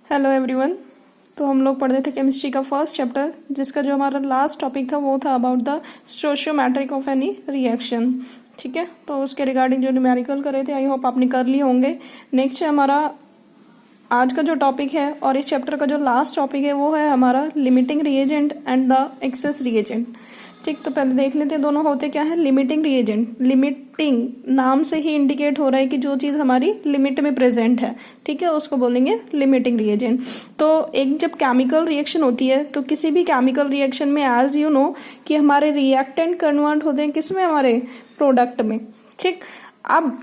Hello everyone. तो हम लोग पढ़ रहे थे केमिस्ट्री का फर्स्ट चैप्टर, जिसका जो हमारा लास्ट टॉपिक था वो था about the stoichiometric of any reaction. ठीक है, तो उसके रिगार्डिंग जो न्यूमेरिकल कर रहे थे, आई होप आपने कर लिए होंगे। नेक्स्ट है हमारा आज का जो टॉपिक है, और इस चैप्टर का जो लास्ट टॉपिक है वो है हमारा limiting reagent and the access reagent. ठीक, तो पहले देख लेते हैं दोनों होते क्या है। लिमिटिंग रिएजेंट, लिमिटिंग नाम से ही इंडिकेट हो रहा है कि जो चीज़ हमारी लिमिट में प्रेजेंट है, ठीक है, उसको बोलेंगे लिमिटिंग रिएजेंट। तो एक जब केमिकल रिएक्शन होती है, तो किसी भी केमिकल रिएक्शन में एज यू नो कि हमारे रिएक्टेंट कन्वर्ट होते हैं किसमें, हमारे प्रोडक्ट में। ठीक, अब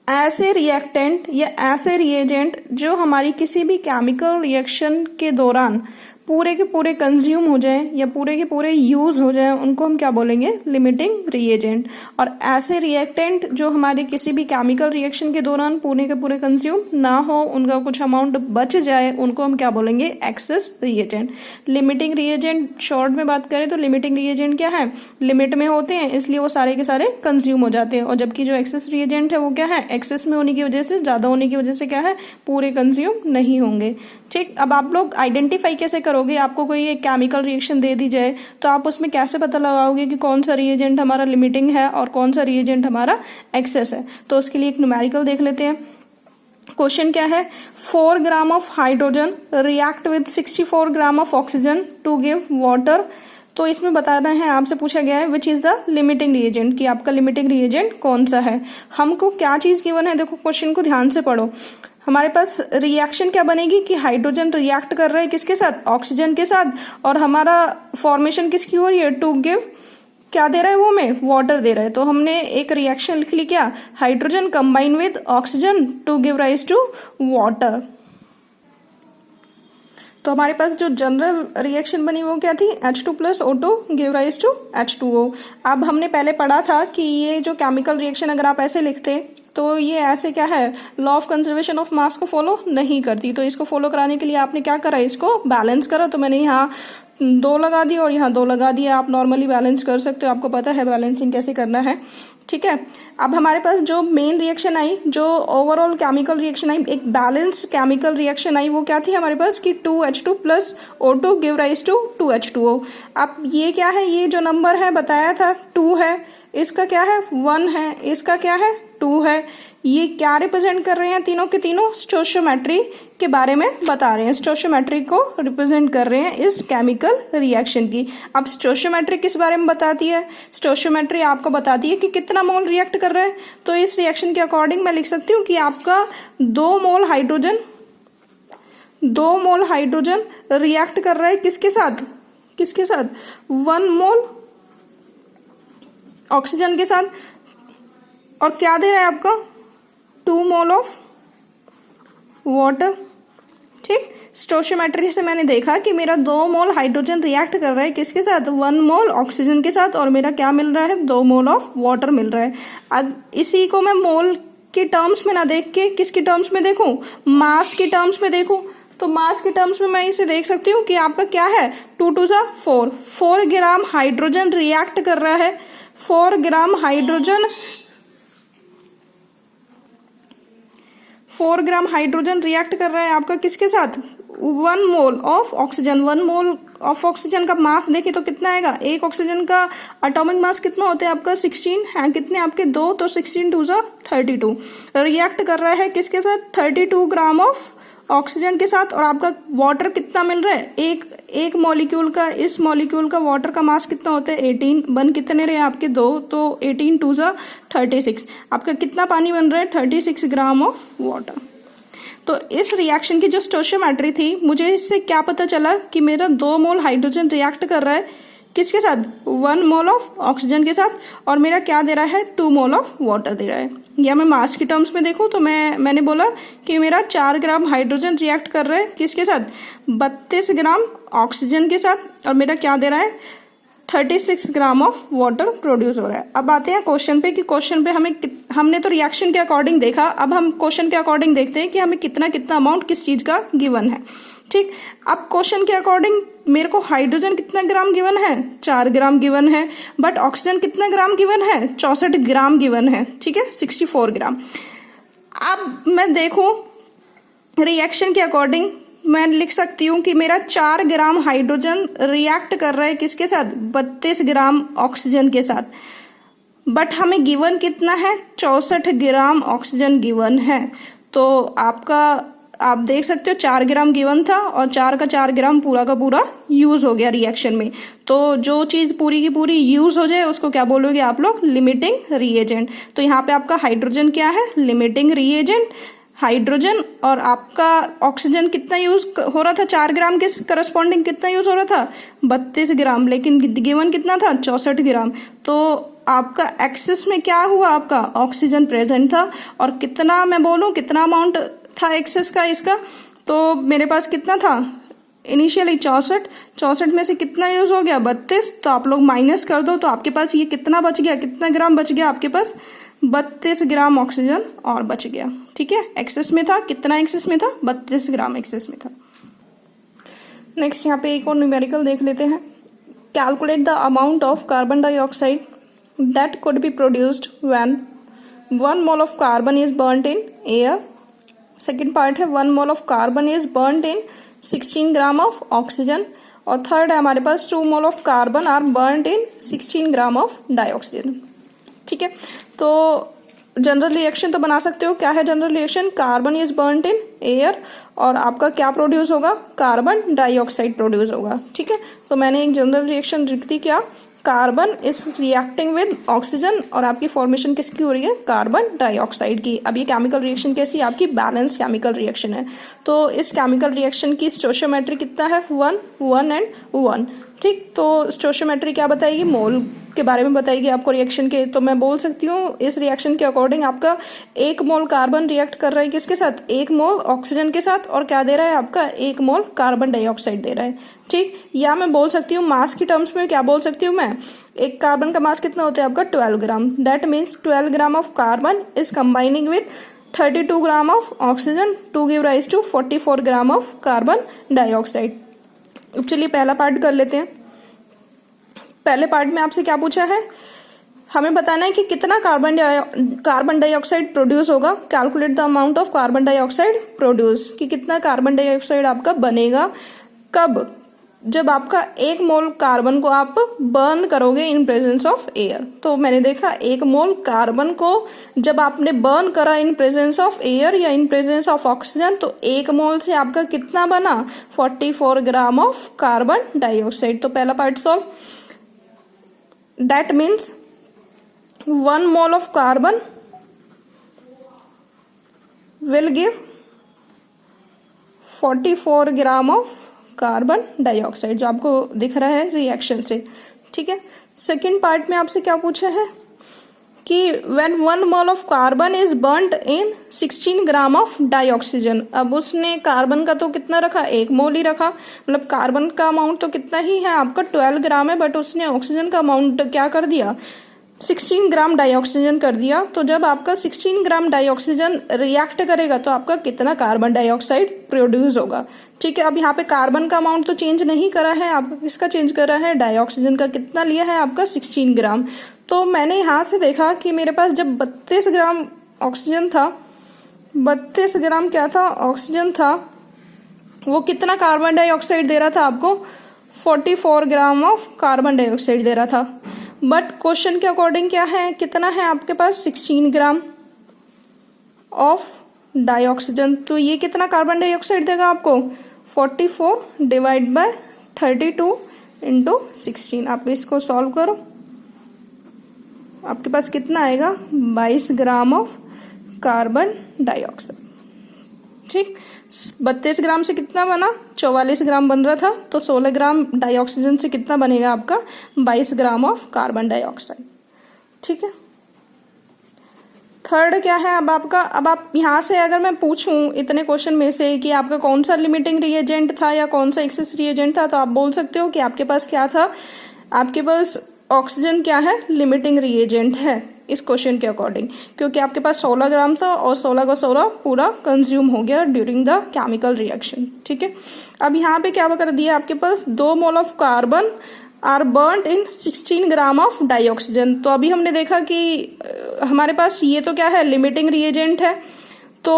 ऐसे रिएक्टेंट या ऐसे रिएजेंट जो हमारी किसी भी केमिकल रिएक्शन के दौरान पूरे के पूरे कंज्यूम हो जाएं या पूरे के पूरे यूज हो जाएं, उनको हम क्या बोलेंगे, लिमिटिंग रिएजेंट। और ऐसे रिएक्टेंट जो हमारे किसी भी केमिकल रिएक्शन के दौरान पूरे के पूरे कंज्यूम ना हो, उनका कुछ अमाउंट बच जाए, उनको हम क्या बोलेंगे, access reagent. Limiting reagent short में बात करें तो लिमिटिंग रिएजेंट क्या है, लिमिट में होते हैं इसलिए वो सारे के सारे कंज्यूम हो जाते हैं। और जबकि जो एक्सेस रिएजेंट है वो क्या है, एक्सेस में होने की वजह से, ज्यादा होने की वजह से क्या है, पूरे कंज्यूम नहीं होंगे। ठीक, अब आप लोग आइडेंटिफाई कैसे करोगे, आपको कोई एक केमिकल रिएक्शन दे दी जाए तो आप उसमें कैसे पता लगाओगे कि कौन सा रिएजेंट हमारा लिमिटिंग है और कौन सा रिएजेंट हमारा एक्सेस है। तो उसके लिए एक न्यूमेरिकल देख लेते हैं। क्वेश्चन क्या है, 4 gram of hydrogen react with 64 gram of oxygen to give water. तो इसमें बताना है, आपसे पूछा गया है which is the limiting reagent, कि आपका लिमिटिंग रिएजेंट कौन सा है। हमको क्या चीज गिवन है, देखो क्वेश्चन को ध्यान से पढ़ो। हमारे पास रिएक्शन क्या बनेगी कि हाइड्रोजन रिएक्ट कर रहा है किसके साथ, ऑक्सीजन के साथ, और हमारा फॉर्मेशन किसकी हो रही है, टू गिव, क्या दे रहा है वो हमें, वाटर दे रहा है। तो हमने एक रिएक्शन लिख ली क्या, hydrogen combine with oxygen to give rise to water. तो हमारे पास जो जनरल रिएक्शन बनी वो क्या थी, H2 plus O2 give rise to H2O। अब हमने पहले पढ़ा था कि ये जो केमिकल रिएक्शन अगर आप ऐसे लिखते तो ये ऐसे क्या है, law of conservation of mass को फॉलो नहीं करती। तो इसको फॉलो कराने के लिए आपने क्या करा, इसको बैलेंस करा। तो मैंने यहाँ 2 लगा दिया और यहाँ 2 लगा दिया। आप नॉर्मली बैलेंस कर सकते हो, आपको पता है बैलेंसिंग कैसे करना है। ठीक है, अब हमारे पास जो मेन रिएक्शन आई, जो ओवरऑल केमिकल रिएक्शन आई, एक बैलेंस्ड केमिकल रिएक्शन आई, वो क्या थी हमारे पास कि 2H2 plus O2 give rise to 2H2O। अब ये क्या है, ये जो नंबर है बताया था 2 है, इसका क्या है 1 है, इसका क्या है 2 है। ये क्या रिप्रेजेंट कर रहे हैं, तीनों के तीनों स्टोइचियोमेट्री के बारे में बता रहे हैं, स्टोइचियोमेट्री को रिप्रेजेंट कर रहे हैं इस केमिकल रिएक्शन की। अब स्टोइचियोमेट्री किस बारे में बताती है, स्टोइचियोमेट्री आपको बताती है कि कितना मोल रिएक्ट कर रहा है। तो इस रिएक्शन के अकॉर्डिंग मैं लिख सकती हूँ कि आपका 2 मोल हाइड्रोजन रिएक्ट कर रहा है किसके साथ, 1 मोल ऑक्सीजन के साथ, और क्या दे रहा है आपका 2 मोल ऑफ वाटर। ठीक, स्टोइचियोमेट्री से मैंने देखा कि मेरा 2 मोल हाइड्रोजन रिएक्ट कर रहा है किसके साथ, 1 मोल ऑक्सीजन के साथ, और मेरा क्या मिल रहा है, 2 मोल ऑफ वाटर मिल रहा है। अब इसी को मैं मोल के टर्म्स में ना देख के किसके टर्म्स में देखूं, मास के टर्म्स में देखूं। तो मास के टर्म्स में मैं इसे देख सकती हूँ कि आपका क्या है, 2 टू 4 ग्राम हाइड्रोजन रिएक्ट कर रहा है, 4 ग्राम हाइड्रोजन रिएक्ट कर रहा है आपका किसके साथ, 1 mole of oxygen. 1 mole of oxygen का मास देखिए तो कितना आएगा, एक ऑक्सीजन का एटॉमिक मास कितना होता है आपका 16 है, कितने आपके 2, तो 16 टू 32 रिएक्ट कर रहा है किसके साथ, 32 ग्राम ऑफ ऑक्सीजन के साथ। और आपका वाटर कितना मिल रहा है, एक मॉलिक्यूल का, इस मॉलिक्यूल का वाटर का मास कितना होता है 18, बन कितने रहे आपके 2, तो 18 टू 36, आपका कितना पानी बन रहा है 36 ग्राम ऑफ वाटर। तो इस रिएक्शन की जो स्टोइचियोमेट्री थी, मुझे इससे क्या पता चला कि मेरा 2 मोल हाइड्रोजन रिएक्ट कर रहा है किसके साथ, 1 मोल ऑफ ऑक्सीजन के साथ, और मेरा क्या दे रहा है 2 मोल ऑफ वाटर दे रहा है। या मैं मास की टर्म्स में देखूं तो मैंने बोला कि मेरा 4 ग्राम हाइड्रोजन रिएक्ट कर रहा है किसके साथ, 32 ग्राम ऑक्सीजन के साथ, और मेरा क्या दे रहा है 36 ग्राम ऑफ वाटर प्रोड्यूस हो रहा है। अब आते हैं क्वेश्चन पे कि क्वेश्चन पे हमने तो रिएक्शन के अकॉर्डिंग देखा, अब हम क्वेश्चन के अकॉर्डिंग देखते हैं कि हमें कितना अमाउंट किस चीज का गिवन है। ठीक, अब क्वेश्चन के अकॉर्डिंग मेरे को हाइड्रोजन कितना ग्राम गिवन है, 4 ग्राम गिवन है, बट ऑक्सीजन कितना ग्राम गिवन है, 64 ग्राम गिवन है। ठीक है, 64 ग्राम। अब मैं देखूं रिएक्शन के अकॉर्डिंग मैं लिख सकती हूँ कि मेरा 4 ग्राम हाइड्रोजन रिएक्ट कर रहा है किसके साथ, 32 ग्राम ऑक्सीजन के साथ। बट हमें गिवन कितना है, 64 ग्राम ऑक्सीजन गिवन है। तो आपका आप देख सकते हो 4 ग्राम गिवन था और 4 का 4 ग्राम पूरा का पूरा यूज हो गया रिएक्शन में। तो जो चीज पूरी की पूरी यूज हो जाए उसको क्या बोलोगे आप लोग, लिमिटिंग रिएजेंट। तो यहाँ पे आपका हाइड्रोजन क्या है, लिमिटिंग रिएजेंट हाइड्रोजन। और आपका ऑक्सीजन कितना यूज हो रहा था, 4 ग्राम के करस्पॉन्डिंग कितना यूज हो रहा था, 32 ग्राम, लेकिन गिवन कितना था, 64 ग्राम। तो आपका एक्सेस में क्या हुआ, आपका ऑक्सीजन प्रेजेंट था। और कितना मैं बोलूं, कितना अमाउंट था एक्सेस का इसका, तो मेरे पास कितना था इनिशियली 64 में से कितना यूज हो गया, 32। तो आप लोग माइनस कर दो तो आपके पास ये कितना बच गया, कितना ग्राम बच गया आपके पास, 32 ग्राम ऑक्सीजन और बच गया। ठीक है, एक्सेस में था, कितना एक्सेस में था, 32 ग्राम एक्सेस में था। नेक्स्ट यहाँ पे एक और न्यूमेरिकल देख लेते हैं। Calculate the amount of carbon dioxide that could be produced when 1 mole of carbon is burned in air. Second part है 1 mole of carbon is burned in 16 gram of oxygen. और third है हमारे पास 2 mole of carbon are burned in 16 gram of dioxygen. ठीक है, तो general reaction तो बना सकते हो। क्या है general reaction, carbon is burned in air और आपका क्या प्रोड्यूस होगा, कार्बन डाइऑक्साइड प्रोड्यूस होगा। ठीक है, तो मैंने एक जनरल रिएक्शन लिख दी, क्या, carbon is reacting with oxygen और आपकी फॉर्मेशन किसकी हो रही है, कार्बन डाइऑक्साइड की। अब ये केमिकल रिएक्शन कैसी, आपकी बैलेंस केमिकल रिएक्शन है। तो इस केमिकल रिएक्शन की स्टोइचियोमेट्री कितना है, 1 1 एंड 1। ठीक, तो स्टोइचियोमेट्री क्या बताएगी, मोल के बारे में बताएगी आपको रिएक्शन के। तो मैं बोल सकती हूँ इस रिएक्शन के अकॉर्डिंग आपका 1 मोल कार्बन रिएक्ट कर रहा है किसके साथ, 1 मोल ऑक्सीजन के साथ, और क्या दे रहा है आपका, 1 मोल कार्बन डाइऑक्साइड दे रहा है। ठीक, या मैं बोल सकती हूँ मास की टर्म्स में, क्या बोल सकती हूँ मैं, एक कार्बन का मास कितना होता है आपका, 12 gram. That means 12 gram of carbon is combining with 32 gram of oxygen to give rise to 44 gram of carbon dioxide. अब चलिए पहला पार्ट कर लेते हैं। पहले पार्ट में आपसे क्या पूछा है, हमें बताना है कि कितना कार्बन डाइऑक्साइड प्रोड्यूस होगा। Calculate the amount of carbon dioxide produce, कि कितना कार्बन डाइऑक्साइड आपका बनेगा, कब, जब आपका 1 मोल कार्बन को आप बर्न करोगे इन प्रेजेंस ऑफ एयर। तो मैंने देखा 1 मोल कार्बन को जब आपने बर्न करा इन प्रेजेंस ऑफ एयर या इन प्रेजेंस ऑफ ऑक्सीजन, तो 1 मोल से आपका कितना बना, 44 ग्राम ऑफ कार्बन डाइऑक्साइड। तो पहला part solve. That means 1 mole of carbon will give 44 gram of carbon dioxide, जो आपको दिख रहा है रिएक्शन से। ठीक है, सेकेंड पार्ट में आपसे क्या पूछा है कि when 1 mole of carbon is burnt in 16 gram of dioxygen. अब उसने कार्बन का तो कितना रखा, 1 मोल ही रखा, मतलब कार्बन का अमाउंट तो कितना ही है आपका 12 ग्राम है, बट उसने ऑक्सीजन का अमाउंट क्या कर दिया, 16 ग्राम डाइऑक्सीजन कर दिया। तो जब आपका 16 ग्राम डाइऑक्सीजन रिएक्ट करेगा तो आपका कितना कार्बन डाइऑक्साइड प्रोड्यूस होगा। ठीक है, अब यहाँ पे कार्बन का अमाउंट तो चेंज नहीं करा है, आपका किसका चेंज करा है, डाइऑक्सीजन का। कितना लिया है आपका, 16 ग्राम। तो मैंने यहाँ से देखा कि मेरे पास जब 32 ग्राम ऑक्सीजन था, 32 ग्राम क्या था, ऑक्सीजन था, वो कितना कार्बन डाइऑक्साइड दे रहा था आपको, 44 ग्राम ऑफ कार्बन डाइऑक्साइड दे रहा था। बट क्वेश्चन के अकॉर्डिंग क्या है, कितना है आपके पास, 16 ग्राम ऑफ डाइऑक्सीजन। तो ये कितना कार्बन डाइऑक्साइड देगा आपको, 44 डिवाइड बाय 32 इंटू 16। आप इसको सॉल्व करो, आपके पास कितना आएगा, 22 ग्राम ऑफ कार्बन डाइऑक्साइड। ठीक, 32 ग्राम से कितना बना, 44 ग्राम बन रहा था, तो 16 ग्राम डाइऑक्सीजन से कितना बनेगा आपका, 22 ग्राम ऑफ कार्बन डाइऑक्साइड। ठीक है, थर्ड क्या है अब आपका, अब आप यहाँ से अगर मैं पूछूं इतने क्वेश्चन में से कि आपका कौन सा लिमिटिंग रिएजेंट था या कौन सा एक्सेस रिएजेंट था, तो आप बोल सकते हो कि आपके पास क्या था, आपके पास ऑक्सीजन क्या है, लिमिटिंग रिएजेंट है इस क्वेश्चन के अकॉर्डिंग, क्योंकि आपके पास 16 ग्राम था और 16 का 16 पूरा कंज्यूम हो गया ड्यूरिंग द केमिकल रिएक्शन। ठीक है, अब यहाँ पे क्या कर दिया, आपके पास 2 mole of carbon are burned in 16 gram of dioxygen. तो अभी हमने देखा कि हमारे पास ये तो क्या है, लिमिटिंग रिएजेंट है, तो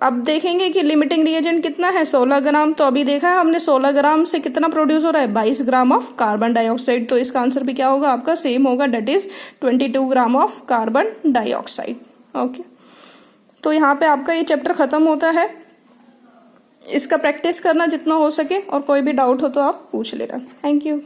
अब देखेंगे कि लिमिटिंग रिएजेंट कितना है 16 ग्राम। तो अभी देखा है हमने 16 ग्राम से कितना प्रोड्यूस हो रहा है 22 ग्राम ऑफ कार्बन डाइऑक्साइड। तो इसका आंसर भी क्या होगा आपका सेम होगा, that is 22 gram of carbon dioxide. Okay, तो यहाँ पे आपका ये चैप्टर खत्म होता है। इसका प्रैक्टिस करना जितना हो सके और कोई भी डाउट हो तो आप पूछ लेना। Thank you.